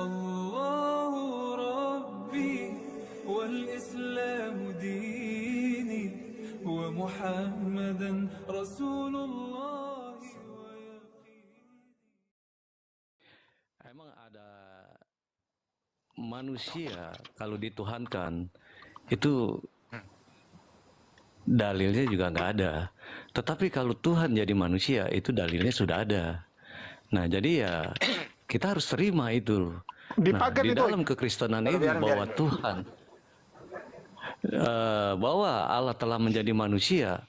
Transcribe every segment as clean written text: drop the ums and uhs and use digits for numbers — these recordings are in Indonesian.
الله ربي والإسلام ديني ومحمدا رسول الله Emang ada manusia kalau dituhankan itu dalilnya juga nggak ada. Tetapi kalau Tuhan jadi manusia itu dalilnya sudah ada. Nah jadi ya kita harus terima itu. Nah di dalam kekristenan ini bahwa Tuhan bahwa Allah telah menjadi manusia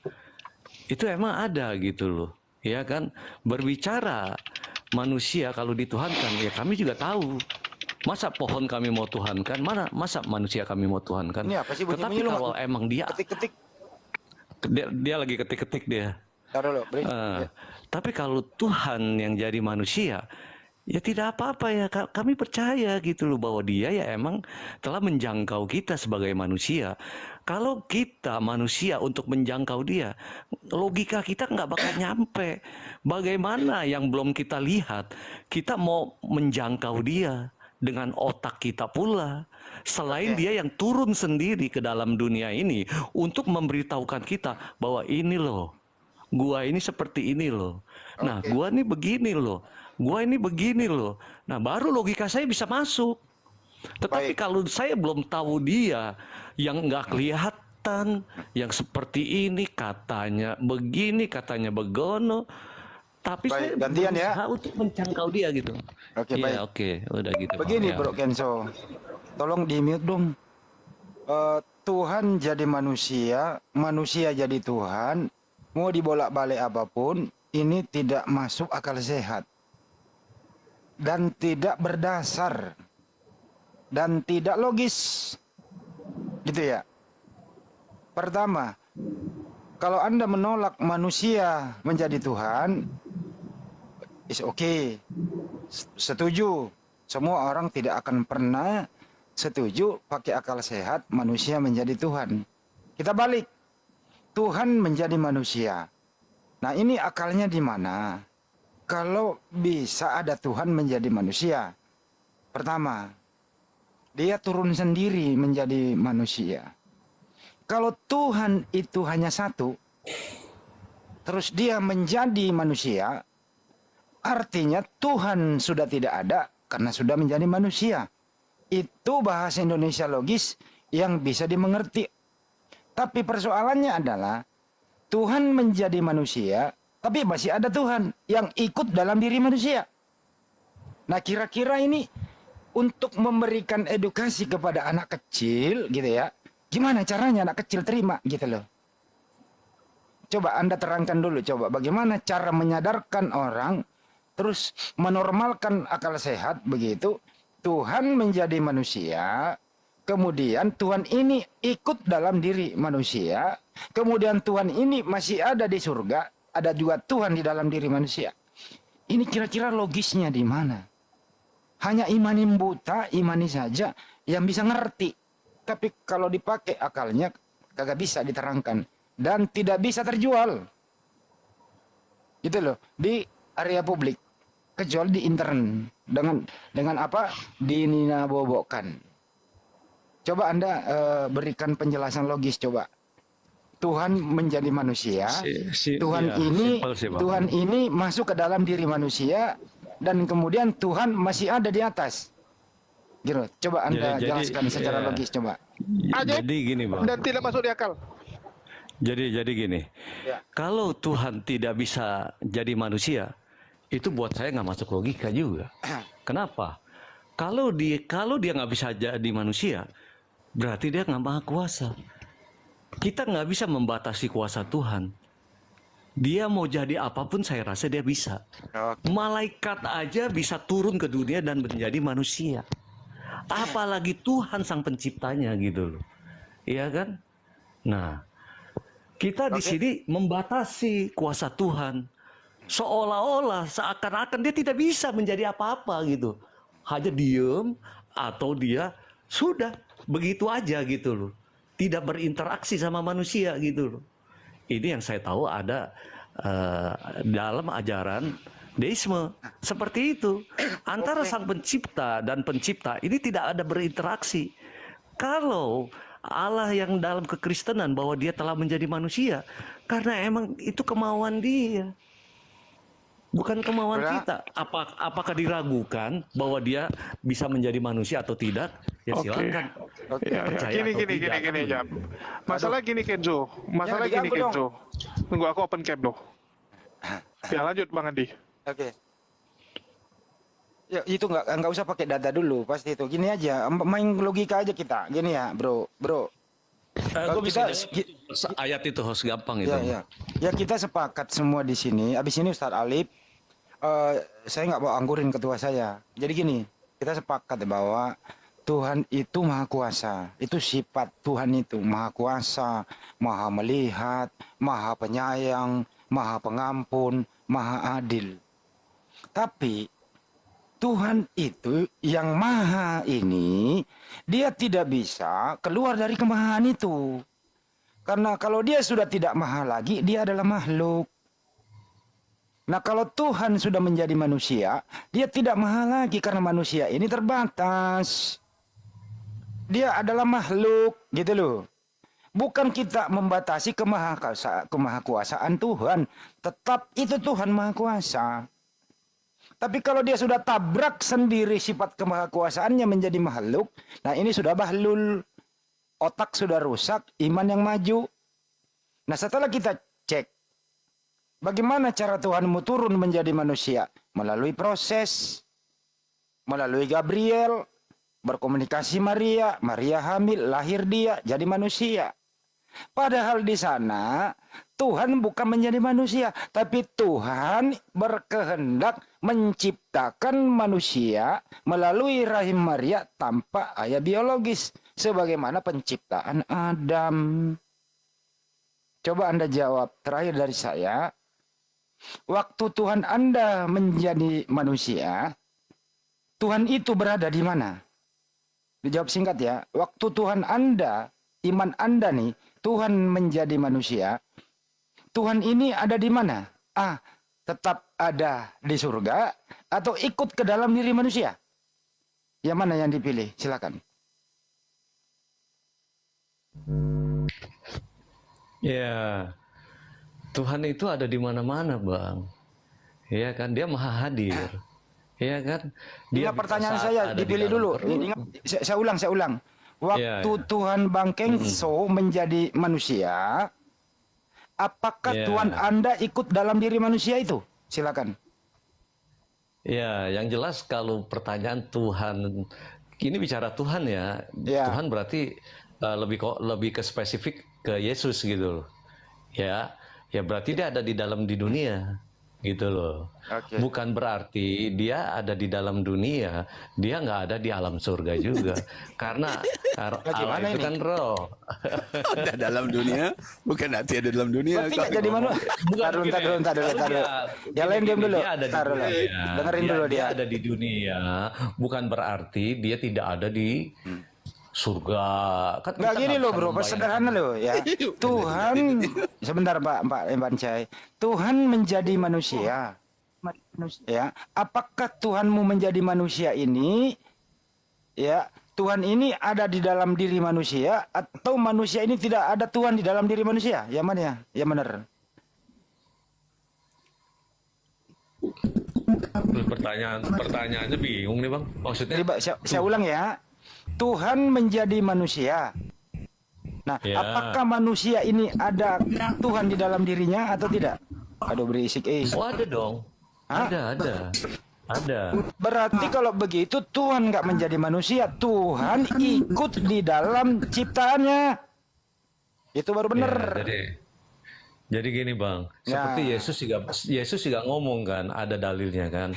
itu emang ada gitu loh, ya kan? Berbicara manusia kalau dituhankan ya kami juga tahu. Masa pohon kami mau tuhankan, masa manusia kami mau tuhankan. Ini apa sih Tetapi kalau emang dia ketik-ketik dia lagi ketik-ketik dia. taruh lo, Tapi kalau Tuhan yang jadi manusia ya tidak apa-apa ya, kami percaya gitu loh bahwa dia ya emang telah menjangkau kita sebagai manusia. Kalau kita manusia untuk menjangkau dia, logika kita nggak bakal nyampe. Bagaimana yang belum kita lihat, kita mau menjangkau dia dengan otak kita pula. Selain dia yang turun sendiri ke dalam dunia ini untuk memberitahukan kita bahwa ini loh, gua ini seperti ini loh. Nah, gua ini begini loh. Gua ini begini loh. Nah, baru logika saya bisa masuk. Tetapi kalau saya belum tahu dia yang nggak kelihatan, yang seperti ini katanya begini, katanya begono, tapi saya gantian ya untuk menjangkau dia gitu. Oke, baik. Oke, udah gitu. Begini, ya. Bro Kenzo, tolong di mute dong. Tuhan jadi manusia, manusia jadi Tuhan, mau dibolak-balik apapun, ini tidak masuk akal sehat dan tidak berdasar dan tidak logis, gitu ya. Pertama, kalau Anda menolak manusia menjadi Tuhan, is okay, setuju. Semua orang tidak akan pernah setuju pakai akal sehat manusia menjadi Tuhan. Kita balik, Tuhan menjadi manusia. Nah, ini akalnya di mana? Kalau bisa ada Tuhan menjadi manusia, pertama, dia turun sendiri menjadi manusia. Kalau Tuhan itu hanya satu, terus dia menjadi manusia, artinya Tuhan sudah tidak ada karena sudah menjadi manusia. Itu bahasa Indonesia logis yang bisa dimengerti. Tapi persoalannya adalah Tuhan menjadi manusia, tapi masih ada Tuhan yang ikut dalam diri manusia. Nah, kira-kira ini untuk memberikan edukasi kepada anak kecil gitu ya. Gimana caranya anak kecil terima gitu loh. Coba Anda terangkan dulu, coba bagaimana cara menyadarkan orang terus menormalkan akal sehat begitu. Tuhan menjadi manusia, kemudian Tuhan ini ikut dalam diri manusia, kemudian Tuhan ini masih ada di surga, ada juga Tuhan di dalam diri manusia. Ini kira-kira logisnya di mana? Hanya imani buta, imani saja yang bisa ngerti. Tapi kalau dipakai akalnya kagak bisa diterangkan dan tidak bisa terjual. Gitu loh, di area publik, kecuali di internet dengan apa? Dininabobokan. Coba Anda berikan penjelasan logis coba. Tuhan menjadi manusia, Tuhan ini masuk ke dalam diri manusia dan kemudian Tuhan masih ada di atas. Gitu. Coba Anda jelaskan secara logis coba. Jadi gini, Bang. Dan tidak masuk di akal. Jadi gini. Ya. Kalau Tuhan tidak bisa jadi manusia, itu buat saya nggak masuk logika juga. Kenapa? Kalau dia nggak bisa jadi manusia, berarti dia nggak maha kuasa. Kita nggak bisa membatasi kuasa Tuhan. Dia mau jadi apapun saya rasa dia bisa. Malaikat aja bisa turun ke dunia dan menjadi manusia. Apalagi Tuhan sang penciptanya gitu loh. Iya kan? Nah, kita di sini membatasi kuasa Tuhan. Seolah-olah seakan-akan dia tidak bisa menjadi apa-apa gitu. Hanya diem atau dia sudah begitu aja gitu loh. Tidak berinteraksi sama manusia gitu loh. Ini yang saya tahu ada dalam ajaran Deisme. Seperti itu. Antara Oke. sang pencipta dan pencipta ini tidak ada berinteraksi. Kalau Allah yang dalam kekristenan bahwa dia telah menjadi manusia, karena emang itu kemauan dia, bukan kemauan Udah. kita. Apakah diragukan bahwa dia bisa menjadi manusia atau tidak? Ya Oke. silakan. Oke. Ya, Percaya gini, atau gini, tidak, gini, kan Jam. begitu. Masalah gini, Kenzo. Masalah Jangan gini, diganggu Kenzo. Tunggu aku open cap loh. Ya, lanjut, Bang Andi. Oke. Ya itu nggak usah pakai data dulu pasti itu. Gini aja, main logika aja kita. Gini ya, bro. Gue bisa Kita- jawab ayat itu host gampang itu. Ya. Ya kita sepakat semua di sini. Abis ini Ustadz Alif, saya nggak mau anggurin ketua saya. Jadi gini, kita sepakat bahwa Tuhan itu maha kuasa. Itu sifat Tuhan itu maha kuasa, maha melihat, maha penyayang, maha pengampun, maha adil. Tapi Tuhan itu yang maha ini, dia tidak bisa keluar dari kemahaan itu. Karena kalau dia sudah tidak maha lagi, dia adalah makhluk. Nah kalau Tuhan sudah menjadi manusia, dia tidak maha lagi karena manusia ini terbatas. Dia adalah makhluk, gitu loh. Bukan kita membatasi kemahakuasaan Tuhan. Tetap itu Tuhan maha kuasa. Tapi kalau dia sudah tabrak sendiri sifat kemahakuasaannya menjadi makhluk, nah ini sudah bahlul. Otak sudah rusak, iman yang maju. Nah setelah kita cek, bagaimana cara Tuhanmu turun menjadi manusia? Melalui proses, melalui Gabriel, berkomunikasi Maria, Maria hamil, lahir dia, jadi manusia. Padahal di sana Tuhan bukan menjadi manusia, tapi Tuhan berkehendak menciptakan manusia melalui rahim Maria tanpa ayah biologis, sebagaimana penciptaan Adam. Coba Anda jawab, terakhir dari saya, waktu Tuhan Anda menjadi manusia, Tuhan itu berada di mana? Dijawab singkat ya, waktu Tuhan Anda, iman Anda nih, Tuhan menjadi manusia, Tuhan ini ada di mana? Tetap ada di surga atau ikut ke dalam diri manusia? Yang mana yang dipilih? Silakan. Ya, Tuhan itu ada di mana-mana, Bang. Ya kan, dia maha hadir. Ya kan? Dia Ingat pertanyaan bisa saya, ada di dipilih dalam dulu. perut. Ingat, saya ulang. Waktu Ya. Tuhan Bang Kengso menjadi manusia, apakah Ya. Tuhan Anda ikut dalam diri manusia itu? Silakan. Ya, yang jelas kalau pertanyaan Tuhan, ini bicara Tuhan ya. Ya. Tuhan berarti lebih ke spesifik ke Yesus gitu loh. Ya, berarti dia ada di dalam di dunia gitu loh. Oke. Bukan berarti dia ada di dalam dunia, dia nggak ada di alam surga juga. Karena Allah Gimana itu ini? kan roh. Ada dalam dunia, bukan nanti ada dalam dunia. Berarti Kok nggak jadi ngomong. manusia. Bukan Taruh begini. dulu. Kalau Yang lain diam dulu. Dia ada di Taruh dulu. dunia. Dengerin dulu dia. Ada di dunia, bukan berarti dia tidak ada di surga. Kan Nggak kita gini nggak loh bisa bro, membayangkan. sederhana loh ya. Tuhan, sebentar Pak Bancai. Tuhan menjadi manusia. Ya, apakah Tuhanmu menjadi manusia ini? Ya, Tuhan ini ada di dalam diri manusia atau manusia ini tidak ada Tuhan di dalam diri manusia? Yang mana ya? Yang benar. Pertanyaannya bingung nih bang. Maksudnya? Jadi, Pak, saya ulang ya. Tuhan menjadi manusia. Nah, Ya. apakah manusia ini ada Tuhan di dalam dirinya atau tidak? Aduh berisik. Oh ada dong. Hah? Ada. Berarti kalau begitu Tuhan nggak menjadi manusia, Tuhan ikut di dalam ciptaannya. Itu baru benar. Ya, jadi gini bang. Ya. Seperti Yesus juga ngomong kan, ada dalilnya kan.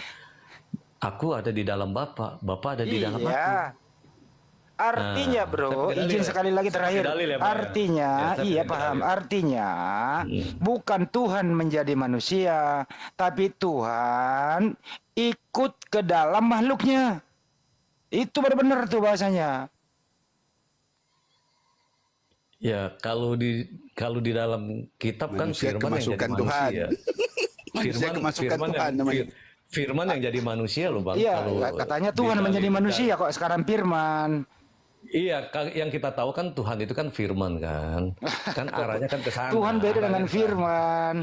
Aku ada di dalam Bapa, Bapa ada di dalam aku. Iya. Artinya Nah, bro, saya pakai dalil izin ya? sekali lagi terakhir. Pakai dalil ya, Bang, ya? Artinya, Ya, saya iya pakai paham. dalil. Artinya bukan Tuhan menjadi manusia, tapi Tuhan ikut ke dalam makhluknya. Itu benar-benar tuh bahasanya. Ya kalau di dalam kitab kan Manusia firman yang jadi kemasukan Tuhan. manusia. Manusia kemasukan Tuhan namanya. Firman yang jadi manusia loh Bang. Iya, Kalau katanya Tuhan menjadi manusia kok sekarang firman. Iya, yang kita tahu kan Tuhan itu kan firman kan. Kan arahnya kan ke sana. Tuhan beda dengan arahnya ke sana. firman.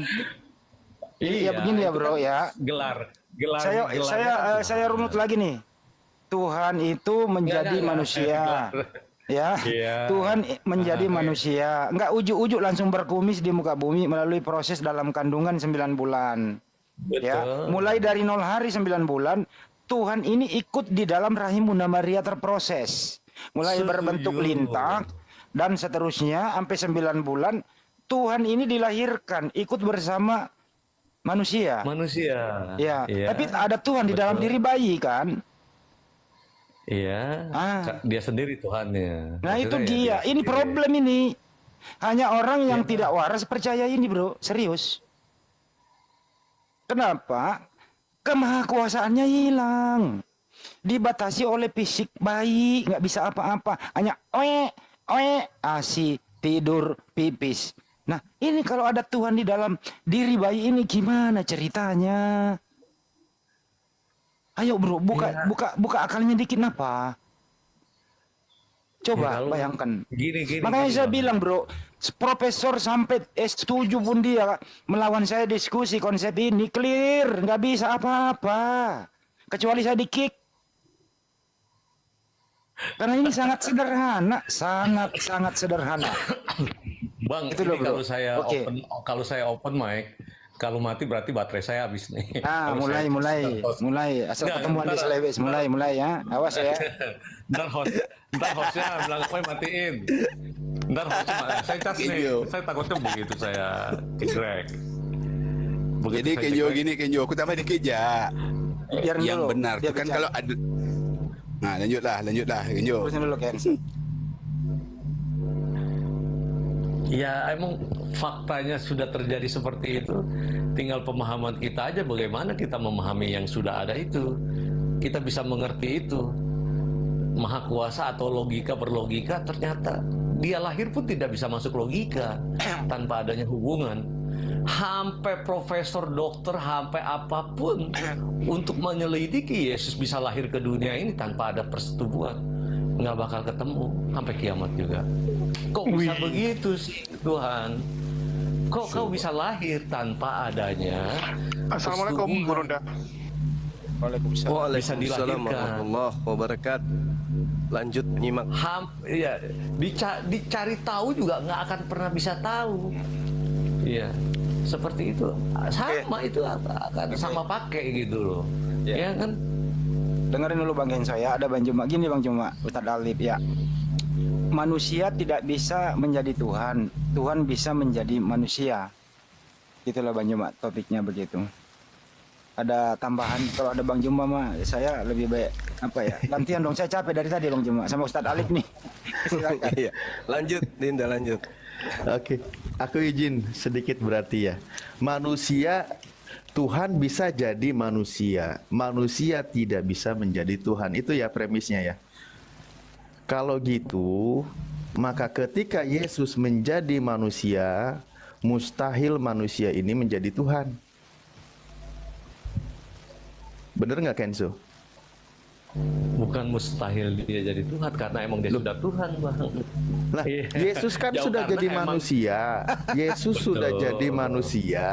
Iya, begini ya itu bro kan ya. Gelar Saya runut lagi nih. Tuhan itu menjadi Enggak, manusia. Ya, Iya. Tuhan menjadi manusia. Enggak ujuk-ujuk langsung berkumis di muka bumi melalui proses dalam kandungan 9 bulan. Ya, Betul. mulai dari 0 hari 9 bulan, Tuhan ini ikut di dalam rahim Bunda Maria terproses. Mulai Setuju. berbentuk lintak dan seterusnya sampai 9 bulan, Tuhan ini dilahirkan ikut bersama manusia. Manusia. Ya, Iya. tapi ada Tuhan di dalam Betul. diri bayi kan? Iya. Ah. Dia sendiri Tuhannya. Nah, itu Maksudnya ya dia. Ini sendiri. problem ini. Hanya orang yang Iya. tidak waras percaya ini, bro. Serius. Kenapa? Kemahakuasaannya hilang. Dibatasi oleh fisik bayi, nggak bisa apa-apa. Hanya asi, tidur, pipis. Nah, ini kalau ada Tuhan di dalam diri bayi ini gimana ceritanya? Ayo bro, buka akalnya dikit apa? Coba Ya, kalau bayangkan. Gini. Makanya saya Bang. bilang bro, profesor sampai S7 pun dia melawan saya diskusi konsep ini clear, nggak bisa apa-apa. Kecuali saya di-kick. Karena ini sangat sederhana, sangat sederhana. Bang, Itu ini loh, bro. kalau saya Oke. kalau saya open mic, kalau mati berarti baterai saya habis nih. Ah, Kalau mulai. Asal Nggak, ketemuan di ntar- Selewes, mulai ya. Awas ya. Ntar hostnya bilang apa matiin. Ntar hostnya saya cas nih. Kenyo. Saya takutnya begitu saya cekrek. Begitu Jadi saya Kenyo cekrek, gini Kenyo, aku tambah dikit ya. Biarin Yang dulu. benar Dia tuh kan bicara. kalau ada. Nah, lanjutlah Kenyo. Terusin dulu Kenzo. Ya emang faktanya sudah terjadi seperti itu. Tinggal pemahaman kita aja bagaimana kita memahami yang sudah ada itu. Kita bisa mengerti itu. Maha kuasa atau logika berlogika ternyata dia lahir pun tidak bisa masuk logika tanpa adanya hubungan. Sampai profesor, dokter, sampai apapun untuk menyelidiki Yesus bisa lahir ke dunia ini tanpa ada persetubuhan, nggak bakal ketemu sampai kiamat juga. Kok bisa begitu sih Tuhan? Kok kau bisa lahir tanpa adanya Assalamualaikum persetubuhan? Bu Runda. Waalaikumsalam. Waalaikumsalam dilahirkan. warahmatullahi wabarakatuh. Lanjut nyimak. Ya, dicari tahu juga nggak akan pernah bisa tahu. Iya, seperti itu. Sama itu akan sama pakai gitu loh. Ya. Ya kan? Dengerin dulu Bang Kenzo ya. Ada Bang Juma gini Bang Juma, Ustadz Alif ya. Manusia tidak bisa menjadi Tuhan, Tuhan bisa menjadi manusia. Itulah Bang Juma, topiknya begitu. Ada tambahan kalau ada Bang Juma mah saya lebih baik apa ya? Gantian dong, saya capek dari tadi Bang Juma sama Ustadz Alif nih. Silakan. Iya. Lanjut Dinda, lanjut. Oke, aku izin sedikit berarti ya. Manusia, Tuhan bisa jadi manusia. Manusia tidak bisa menjadi Tuhan. Itu ya premisnya ya. Kalau gitu, maka ketika Yesus menjadi manusia, mustahil manusia ini menjadi Tuhan. Bener nggak Kenzo? Bukan mustahil dia jadi Tuhan karena emang dia sudah Tuhan, Bang. Lah, Iya. Yesus kan Jauh sudah karena jadi emang- manusia. Yesus sudah Betul. jadi manusia.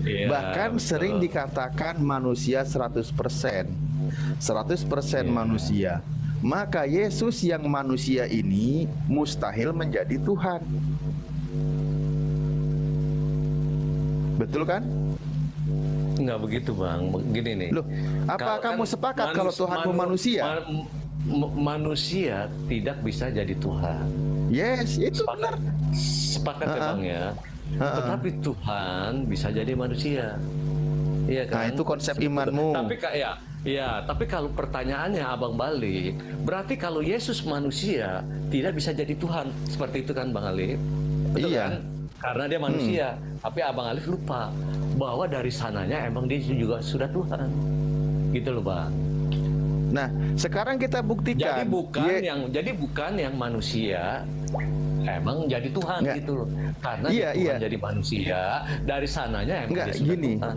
Iya, Bahkan betul. sering dikatakan manusia 100%. 100% manusia. Maka Yesus yang manusia ini mustahil menjadi Tuhan. Betul kan? Nggak begitu Bang, begini nih. Loh, apa Kalau kamu sepakat kalau Tuhanmu manusia? Manusia tidak bisa jadi Tuhan. Yes, itu benar. Sepakat ya Bang ya. Tetapi Tuhan bisa jadi manusia. Iya kan? Nah, itu konsep imanmu. Tapi kalau pertanyaannya Abang balik, berarti kalau Yesus manusia tidak bisa jadi Tuhan. Seperti itu kan Bang Alif? Betul Iya. kan? Karena dia manusia. Tapi Abang Alif lupa bahwa dari sananya emang dia juga sudah Tuhan. Gitu loh Bang. Nah, sekarang kita buktikan. Jadi bukan yang manusia emang jadi Tuhan Nggak. gitu loh. Karena Iya, dia Tuhan iya. jadi manusia, dari sananya emang Nggak, dia sudah gini. Tuhan.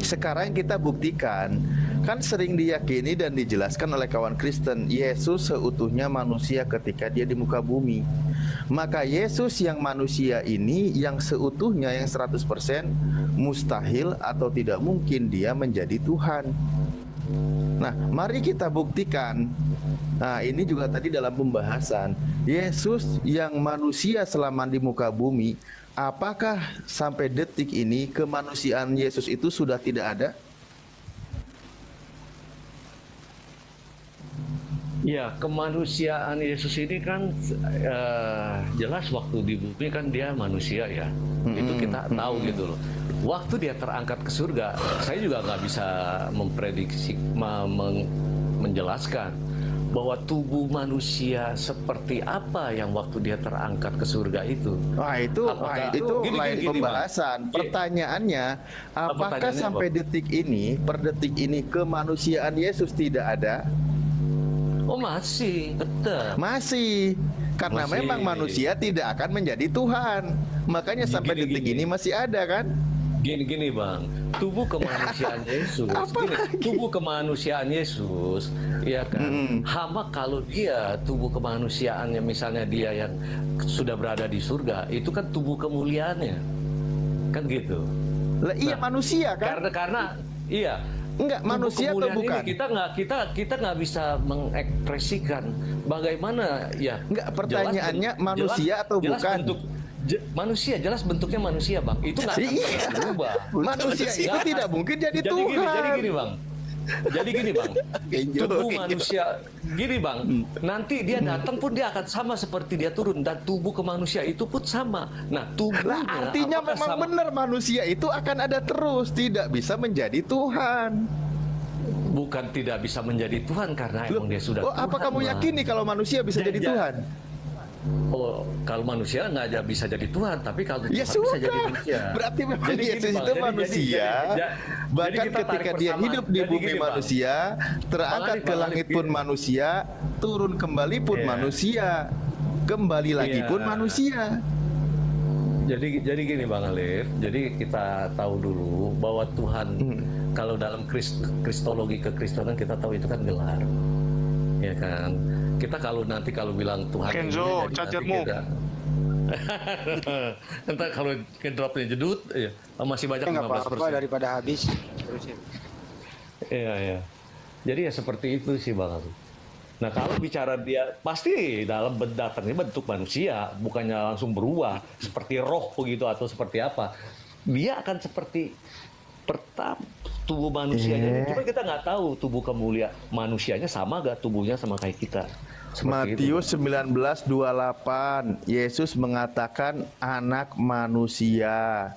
Sekarang kita buktikan, kan sering diyakini dan dijelaskan oleh kawan Kristen, Yesus seutuhnya manusia ketika dia di muka bumi. Maka Yesus yang manusia ini, yang seutuhnya, yang 100%, mustahil atau tidak mungkin dia menjadi Tuhan. Nah, mari kita buktikan. Nah, ini juga tadi dalam pembahasan, Yesus yang manusia selama di muka bumi, apakah sampai detik ini kemanusiaan Yesus itu sudah tidak ada? Ya, kemanusiaan Yesus ini kan jelas waktu di bumi kan dia manusia ya. Itu kita tahu gitu loh. Waktu dia terangkat ke surga, saya juga nggak bisa memprediksi, menjelaskan bahwa tubuh manusia seperti apa yang waktu dia terangkat ke surga itu. Wah, itu lain pembahasan. Bang. Pertanyaannya, apakah sampai detik ini, per detik ini kemanusiaan Yesus tidak ada? Oh masih, betul. Masih. Karena Masih. memang manusia tidak akan menjadi Tuhan. Makanya sampai detik ini masih ada kan? Gini Bang, tubuh kemanusiaan Yesus, tubuh kemanusiaan Yesus, ya kan, hama kalau dia tubuh kemanusiaannya, misalnya dia yang sudah berada di surga, itu kan tubuh kemuliaannya, kan gitu. Lah iya, manusia kan? Karena iya. Enggak, manusia atau bukan? Ini kita nggak bisa mengekspresikan bagaimana ya. Enggak, pertanyaannya manusia atau jelas bukan? Manusia, jelas bentuknya manusia, Bang. Itu nggak akan pernah berubah. Manusia itu tidak mungkin jadi Tuhan. Jadi gini, Bang. Tubuh manusia, gini Bang. Nanti dia datang pun dia akan sama seperti dia turun, dan tubuh kemanusia itu pun sama. Nah, tubuhnya artinya memang benar manusia itu akan ada terus, tidak bisa menjadi Tuhan. Bukan tidak bisa menjadi Tuhan karena emang dia sudah Tuhan. Apa kamu yakini kalau manusia bisa jadi Tuhan? Oh, kalau manusia nggak bisa jadi Tuhan, tapi kalau ya Tuhan sudah, bisa jadi manusia. Berarti memang Jadi Yesus gini, itu Bang, manusia. Bahkan ketika dia hidup di bumi manusia, terangkat ke langit pun manusia, turun kembali pun manusia, kembali lagi pun manusia. Jadi gini Bang Alif, jadi kita tahu dulu bahwa Tuhan kalau dalam kristologi kekristenan kita tahu itu kan gelar, ya kan. Kita kalau bilang Tuhan Kenzo, chargermu. Entar kalau kedropnya jedut, ya, masih banyak 15%. Nggak apa-apa daripada habis. Terusin. Iya. Jadi ya seperti itu sih Bang. Nah kalau bicara dia pasti dalam datangnya bentuk manusia, bukannya langsung berubah seperti roh begitu atau seperti apa. Dia akan seperti tubuh manusianya. Cuma kita nggak tahu tubuh kemuliaan manusianya sama gak tubuhnya sama kayak kita. Matius 19:28, Yesus mengatakan anak manusia.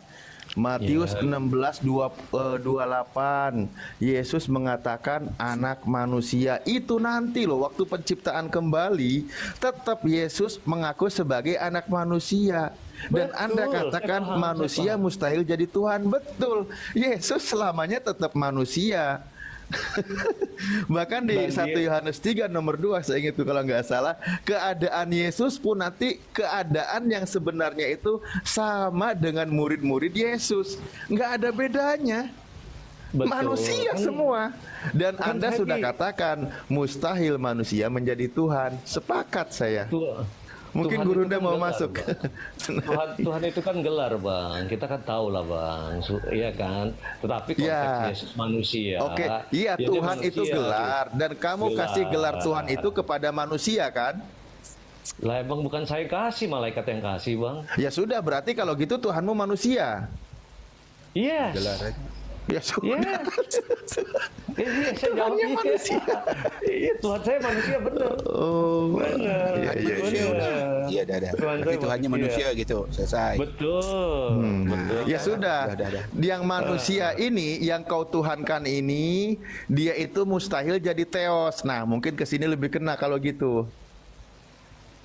Matius 16:28, Yesus mengatakan anak manusia. Itu nanti loh, waktu penciptaan kembali, tetap Yesus mengaku sebagai anak manusia. Dan Betul, Anda katakan manusia mustahil jadi Tuhan. Betul, Yesus selamanya tetap manusia. Bahkan di 1 Yohanes 3 nomor 2, saya ingat itu kalau nggak salah, keadaan Yesus pun nanti keadaan yang sebenarnya itu sama dengan murid-murid Yesus, nggak ada bedanya. Betul. Manusia semua. Dan Anda sudah katakan mustahil manusia menjadi Tuhan. Sepakat saya. Mungkin Tuhan Gurunda kan mau gelar, masuk. Tuhan itu kan gelar Bang, kita kan tahu lah Bang, iya kan. Tetapi konteks Yesus manusia. Oke, iya ya Tuhan manusia, itu gelar, dan kamu kasih gelar Tuhan itu kepada manusia kan? Lah emang bukan saya kasih, malaikat yang kasih Bang. Ya sudah, berarti kalau gitu Tuhanmu manusia. Yes. Ya sudah. Iya, saya jawab Tuhannya manusia. Iya, Tuhan saya manusia benar. Oh, benar. Iya, dah. Berarti Tuhannya manusia gitu, selesai. Betul. Betul. Ya sudah. Yang manusia ini, yang kau tuhankan ini, dia itu mustahil jadi Theos. Nah, mungkin ke sini lebih kena kalau gitu.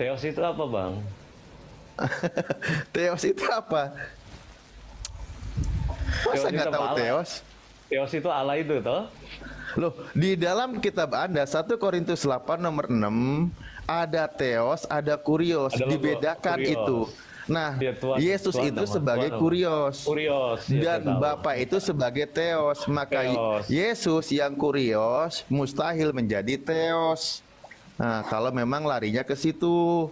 Theos itu apa, Bang? Theos itu apa? Masa nggak tahu Theos? Theos itu Allah itu, toh? Loh, di dalam kitab Anda 1 Korintus 8 nomor 6 ada Theos, ada Kurios, Ada logo, dibedakan Kurios. itu. Nah, Ya, Tuhan, Yesus Tuhan itu nama, sebagai Tuhan nama. kurios. Kurios, ya, Dan saya tahu. Bapa itu sebagai teos. Maka Theos. Yesus yang kurios mustahil menjadi teos. Nah, kalau memang larinya ke situ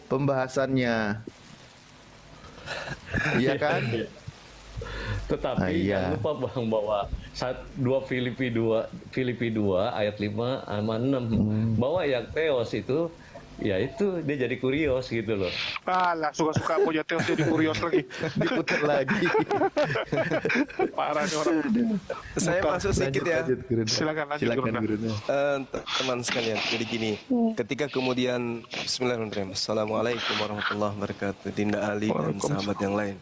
pembahasannya. Iya kan? Tetapi Ah, iya. jangan lupa Bang bahwa 2 Filipi 2 ayat 5 sama 6 bahwa yang teos itu ya itu dia jadi kurios gitu loh. Alah, suka-suka punya Teos jadi kurios lagi. Diputar lagi. Parah nih orang. Saya masuk sedikit ya. Silakan lanjut, Silakan Gurunda. Gurunda. Teman sekalian, jadi gini, ketika kemudian Bismillahirrahmanirrahim, Assalamualaikum warahmatullahi wabarakatuh, Dinda Ali dan sahabat yang lain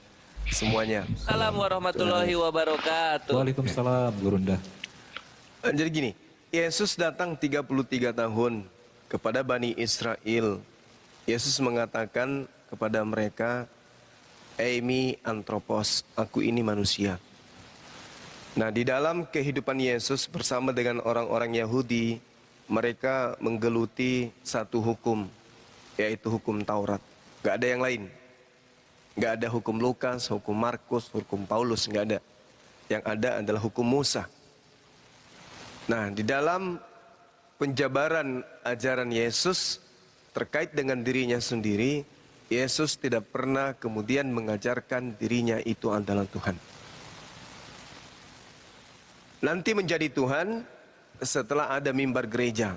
semuanya. Assalamualaikum warahmatullahi wabarakatuh. Waalaikumsalam, Gurunda. Jadi gini, Yesus datang 33 tahun kepada Bani Israel. Yesus mengatakan kepada mereka, Eimi antropos, aku ini manusia. Nah, di dalam kehidupan Yesus bersama dengan orang-orang Yahudi, mereka menggeluti satu hukum, yaitu hukum Taurat. Gak ada yang lain. Gak ada hukum Lukas, hukum Markus, hukum Paulus, gak ada. Yang ada adalah hukum Musa. Nah, di dalam penjabaran ajaran Yesus terkait dengan dirinya sendiri, Yesus tidak pernah kemudian mengajarkan dirinya itu adalah Tuhan. Nanti menjadi Tuhan setelah ada mimbar gereja.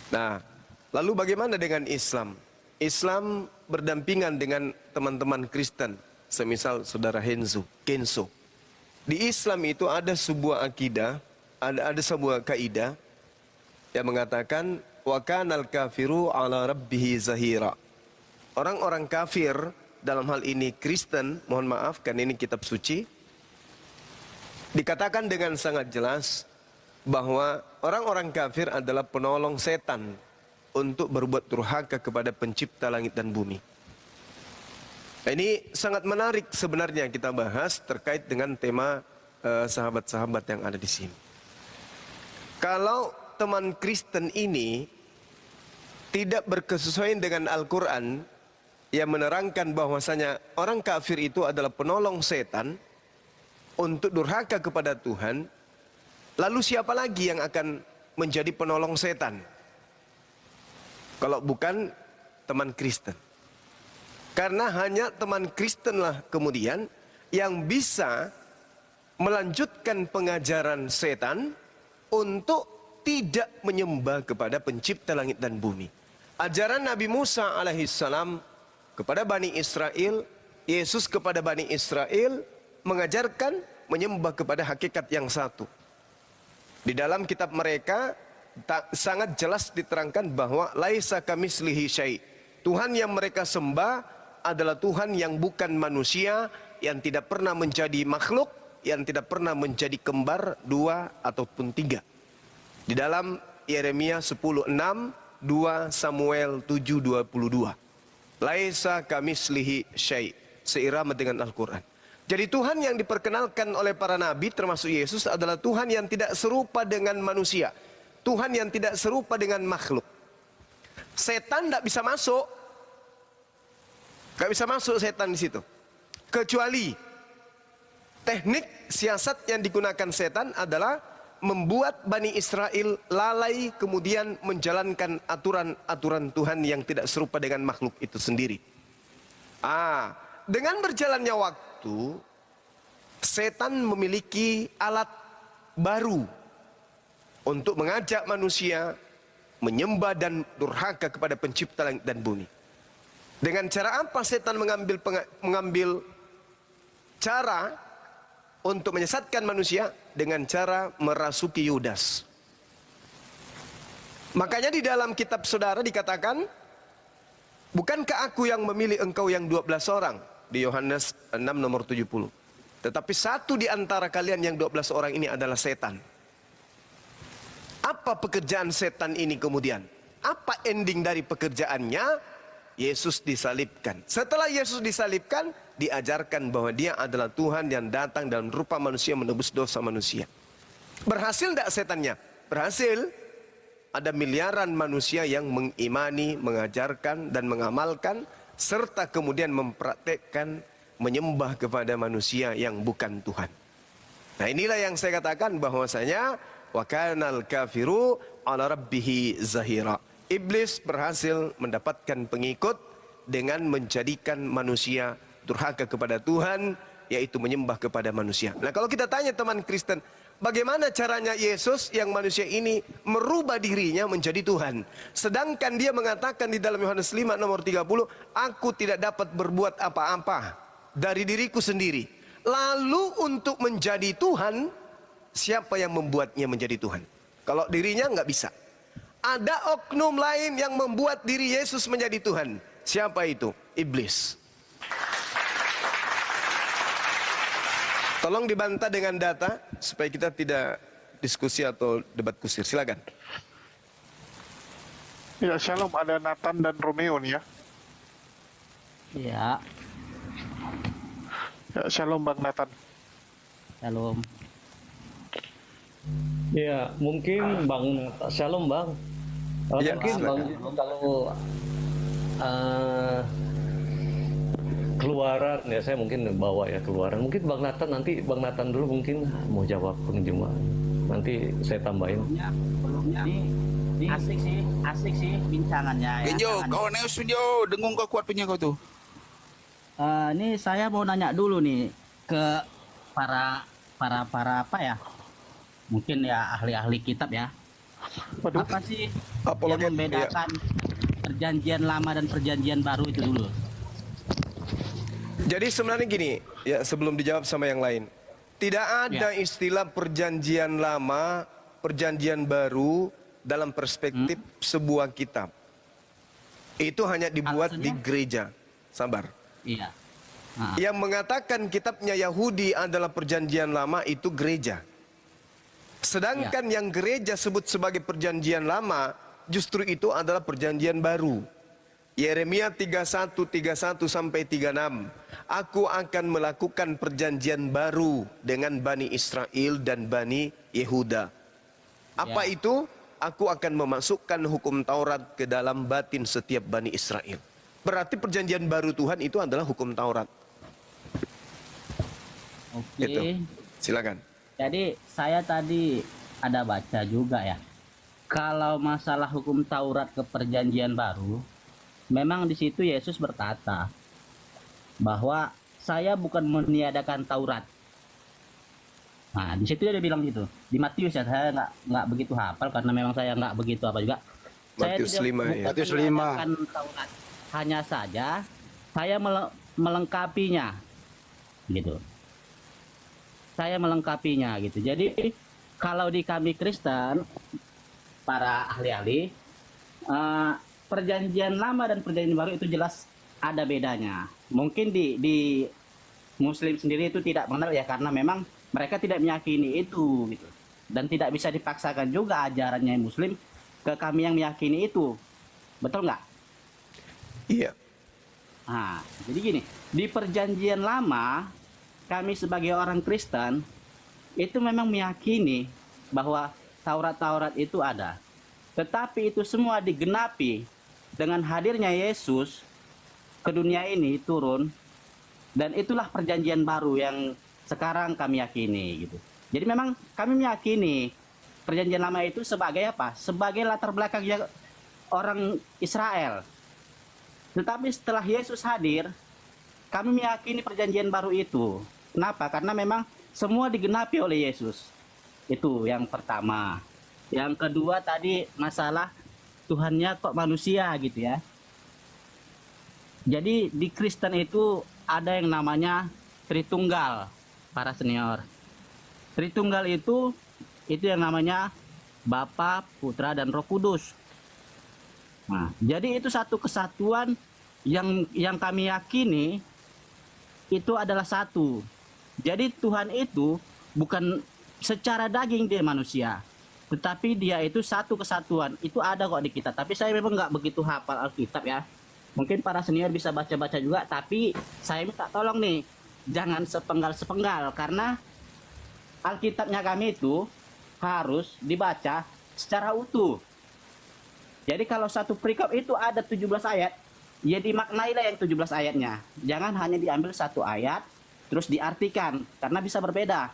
Nah, lalu bagaimana dengan Islam? Islam berdampingan dengan teman-teman Kristen, semisal saudara Kenzo. Di Islam itu ada sebuah akidah, ada sebuah kaidah yang mengatakan wa kanal kafiru ala rabbihi zahira. Orang-orang kafir dalam hal ini Kristen, mohon maaf karena ini kitab suci, dikatakan dengan sangat jelas bahwa orang-orang kafir adalah penolong setan untuk berbuat durhaka kepada pencipta langit dan bumi. Nah, ini sangat menarik sebenarnya kita bahas terkait dengan tema sahabat-sahabat yang ada di sini. Kalau teman Kristen ini tidak berkesesuaian dengan Al-Quran yang menerangkan bahwasanya orang kafir itu adalah penolong setan untuk durhaka kepada Tuhan, lalu siapa lagi yang akan menjadi penolong setan kalau bukan teman Kristen? Karena hanya teman Kristenlah kemudian yang bisa melanjutkan pengajaran setan untuk tidak menyembah kepada pencipta langit dan bumi. Ajaran Nabi Musa alaihissalam kepada Bani Israel, Yesus kepada Bani Israel mengajarkan menyembah kepada hakikat yang satu. Di dalam kitab mereka sangat jelas diterangkan bahwa laisa kamislihi syai'. Tuhan yang mereka sembah adalah Tuhan yang bukan manusia, yang tidak pernah menjadi makhluk, yang tidak pernah menjadi kembar, 2 ataupun 3. Di dalam Yeremia 10:6, 2 Samuel 7:22. Laisa kamislihi syai', seirama dengan Al-Quran. Jadi Tuhan yang diperkenalkan oleh para nabi termasuk Yesus adalah Tuhan yang tidak serupa dengan manusia. Tuhan yang tidak serupa dengan makhluk. Setan tidak bisa masuk. Gak bisa masuk setan di situ. Kecuali teknik siasat yang digunakan setan adalah membuat Bani Israel lalai kemudian menjalankan aturan-aturan Tuhan yang tidak serupa dengan makhluk itu sendiri. Dengan berjalannya waktu, setan memiliki alat baru untuk mengajak manusia menyembah dan durhaka kepada pencipta langit dan bumi. Dengan cara apa setan mengambil cara untuk menyesatkan manusia? Dengan cara merasuki Yudas. Makanya di dalam kitab saudara dikatakan, bukankah aku yang memilih engkau yang 12 orang? Di Yohanes 6 nomor 70. Tetapi satu di antara kalian yang 12 orang ini adalah setan. Apa pekerjaan setan ini kemudian? Apa ending dari pekerjaannya? Yesus disalibkan. Setelah Yesus disalibkan, diajarkan bahwa dia adalah Tuhan yang datang dalam rupa manusia menebus dosa manusia. Berhasil tidak setannya? Berhasil. Ada miliaran manusia yang mengimani, mengajarkan dan mengamalkan serta kemudian mempraktekkan menyembah kepada manusia yang bukan Tuhan. Nah, inilah yang saya katakan bahwasanya wa kanal kafiru ala rabbihi zahira. Iblis berhasil mendapatkan pengikut dengan menjadikan manusia durhaka kepada Tuhan, yaitu menyembah kepada manusia. Nah, kalau kita tanya teman Kristen, bagaimana caranya Yesus yang manusia ini merubah dirinya menjadi Tuhan? Sedangkan dia mengatakan di dalam Yohanes 5 nomor 30, aku tidak dapat berbuat apa-apa dari diriku sendiri. Lalu untuk menjadi Tuhan, siapa yang membuatnya menjadi Tuhan? Kalau dirinya nggak bisa. Ada oknum lain yang membuat diri Yesus menjadi Tuhan. Siapa itu? Iblis. Tolong dibantah dengan data supaya kita tidak diskusi atau debat kusir. Silakan. Ya, Shalom, ada Nathan dan Romeo nih ya. Iya, Ya, Shalom Bang Nathan. shalom. Ya, mungkin Bang Shalom Bang. Ya, Mungkin Bang silakan. kalau keluaran ya, saya mungkin bawa ya keluaran. Mungkin Bang Nathan, nanti Bang Nathan dulu mungkin mau jawab penjemaah. Nanti saya tambahin. Sebelumnya ini asik sih bincangannya ya. Pinjo, kau neus pinjo, dengung kau kuat punya kau tuh. Ini saya mau nanya dulu nih ke para apa ya? Mungkin ya ahli-ahli kitab ya. Waduh. Apa sih Apologet, yang membedakan perjanjian lama dan perjanjian baru itu dulu? Jadi sebenarnya gini, ya sebelum dijawab sama yang lain. Tidak ada istilah perjanjian lama, perjanjian baru dalam perspektif sebuah kitab. Itu hanya dibuat di Alasannya? gereja. Sabar. Iya. Yang mengatakan kitabnya Yahudi adalah perjanjian lama itu gereja. Sedangkan yang gereja sebut sebagai perjanjian lama, justru itu adalah perjanjian baru. Yeremia 31 sampai 36. Aku akan melakukan perjanjian baru dengan Bani Israel dan Bani Yehuda. Apa itu? Aku akan memasukkan hukum Taurat ke dalam batin setiap Bani Israel. Berarti perjanjian baru Tuhan itu adalah hukum Taurat. Oke. Itu. Silakan. Jadi saya tadi ada baca juga ya. Kalau masalah hukum Taurat ke perjanjian baru, memang di situ Yesus berkata bahwa saya bukan meniadakan Taurat. Nah, di situ dia bilang gitu. Di Matius ya, saya nggak begitu hafal karena memang saya nggak begitu apa juga. Matius 5 ya. Matius 5. meniadakan Taurat. Hanya saja saya melengkapinya, gitu. Saya melengkapinya gitu. Jadi kalau di kami Kristen, para ahli-ahli, perjanjian lama dan perjanjian baru itu jelas ada bedanya. Mungkin di Muslim sendiri itu tidak mengenal ya, karena memang mereka tidak meyakini itu gitu. Dan tidak bisa dipaksakan juga ajarannya Muslim ke kami yang meyakini itu. Betul nggak? Iya. Nah, jadi gini, di perjanjian lama kami sebagai orang Kristen itu memang meyakini bahwa Taurat-Taurat itu ada. Tetapi itu semua digenapi dengan hadirnya Yesus ke dunia ini turun, dan itulah perjanjian baru yang sekarang kami yakini gitu. Jadi memang kami meyakini perjanjian lama itu sebagai apa? Sebagai latar belakang orang Israel. Tetapi setelah Yesus hadir, kami meyakini perjanjian baru itu. Kenapa? Karena memang semua digenapi oleh Yesus. Itu yang pertama. Yang kedua tadi masalah Tuhannya kok manusia gitu ya. Jadi di Kristen itu ada yang namanya Tritunggal, para senior. Tritunggal itu yang namanya Bapa, Putra, dan Roh Kudus. Nah, jadi itu satu kesatuan yang kami yakini itu adalah satu. Jadi Tuhan itu bukan secara daging dia manusia, tetapi dia itu satu kesatuan. Itu ada kok di kita. Tapi saya memang nggak begitu hafal Alkitab ya. Mungkin para senior bisa baca-baca juga. Tapi saya minta tolong nih, jangan sepenggal-sepenggal. Karena Alkitabnya kami itu harus dibaca secara utuh. Jadi kalau satu perikop itu ada 17 ayat, ya dimaknailah yang 17 ayatnya. Jangan hanya diambil satu ayat terus diartikan, karena bisa berbeda.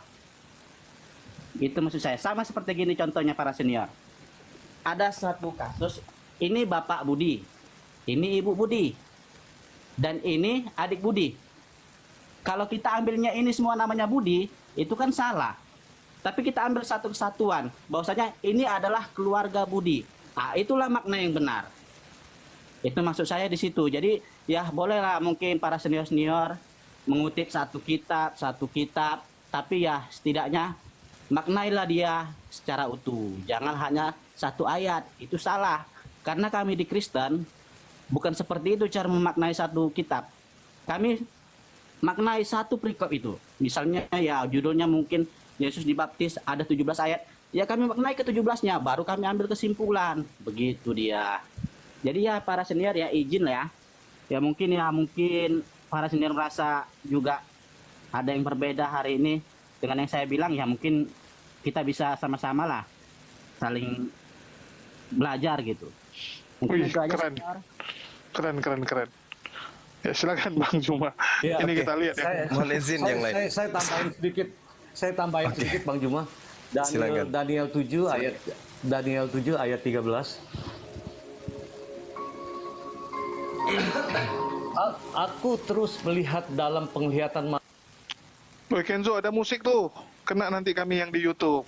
Itu maksud saya. Sama seperti gini contohnya para senior. Ada satu kasus, ini Bapak Budi, ini Ibu Budi, dan ini adik Budi. Kalau kita ambilnya ini semua namanya Budi, itu kan salah. Tapi kita ambil satu kesatuan, bahwasanya ini adalah keluarga Budi. Ah, itulah makna yang benar. Itu maksud saya di situ. Jadi ya bolehlah mungkin para senior-senior mengutip satu kitab, tapi ya setidaknya maknailah dia secara utuh. Jangan hanya satu ayat, itu salah. Karena kami di Kristen bukan seperti itu cara memaknai satu kitab. Kami maknai satu perikop itu. Misalnya ya judulnya mungkin Yesus dibaptis, ada 17 ayat. Ya kami maknai ke 17-nya, baru kami ambil kesimpulan. Begitu dia. Jadi ya para senior ya izin lah ya. Ya mungkin para senior merasa juga ada yang berbeda hari ini dengan yang saya bilang, ya mungkin kita bisa sama-sama lah saling belajar gitu. Mungkin Wih, itu aja, keren. senior. Keren. Ya silakan Bang Juma. Ya, Ini oke. kita lihat ya. Mohon izin yang lain. Saya tambahin sedikit. Saya tambahin sedikit Bang Juma. Silakan. Daniel 7 ayat 13. Aku terus melihat dalam penglihatan Woi Kenzo, ada musik tuh. Kena nanti kami yang di YouTube.